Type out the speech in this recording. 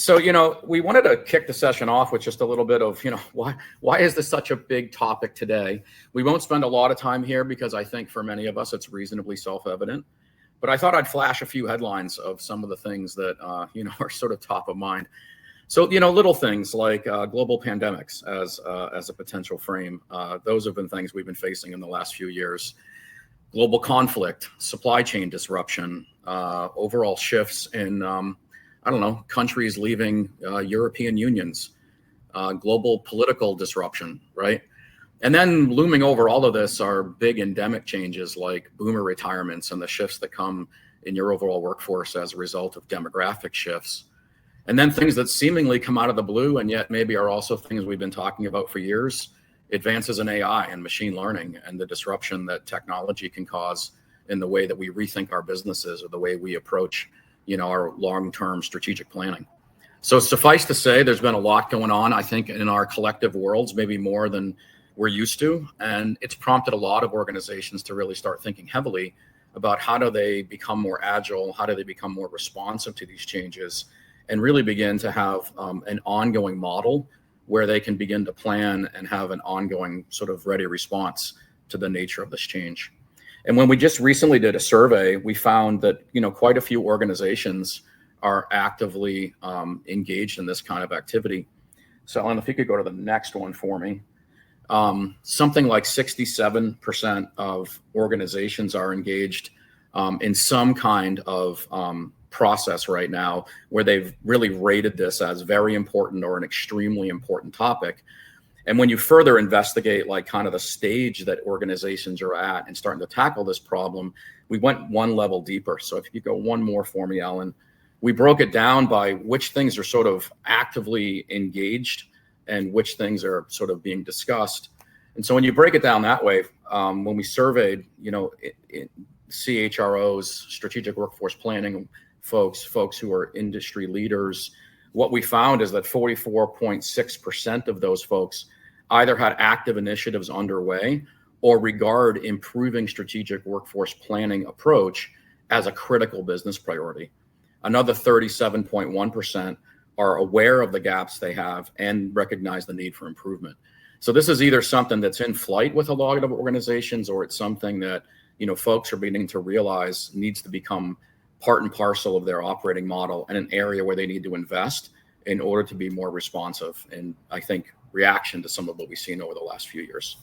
So, we wanted to kick the session off with just a little bit of, why is this such a big topic today? We won't spend a lot of time here because I think for many of us, it's reasonably self-evident. But I thought I'd flash a few headlines of some of the things that, are sort of top of mind. So, little things like global pandemics as a potential frame. Those have been things we've been facing in the last few years. Global conflict, supply chain disruption, overall shifts in, countries leaving European unions, global political disruption, right? And then looming over all of this are big endemic changes like boomer retirements and the shifts that come in your overall workforce as a result of demographic shifts. And then things that seemingly come out of the blue and yet maybe are also things we've been talking about for years, advances in AI and machine learning and the disruption that technology can cause in the way that we rethink our businesses or the way we approach, our long-term strategic planning. So suffice to say, there's been a lot going on, I think, in our collective worlds, maybe more than we're used to. And it's prompted a lot of organizations to really start thinking heavily about how do they become more agile, how do they become more responsive to these changes, and really begin to have an ongoing model where they can begin to plan and have an ongoing sort of ready response to the nature of this change. And when we just recently did a survey, we found that, quite a few organizations are actively engaged in this kind of activity. So Ellen, if you could go to the next one for me. Something like 67% of organizations are engaged in some kind of process right now where they've really rated this as very important or an extremely important topic. And when you further investigate like kind of the stage that organizations are at and starting to tackle this problem, we went one level deeper. So if you could go one more for me, Ellen, we broke it down by which things are sort of actively engaged and which things are sort of being discussed. And so when you break it down that way, when we surveyed, CHROs, strategic workforce planning folks who are industry leaders, what we found is that 44.6% of those folks either had active initiatives underway or regard improving strategic workforce planning approach as a critical business priority. Another 37.1% are aware of the gaps they have and recognize the need for improvement. So this is either something that's in flight with a lot of organizations, or it's something that, folks are beginning to realize needs to become part and parcel of their operating model and an area where they need to invest in order to be more responsive and, I think, reaction to some of what we've seen over the last few years.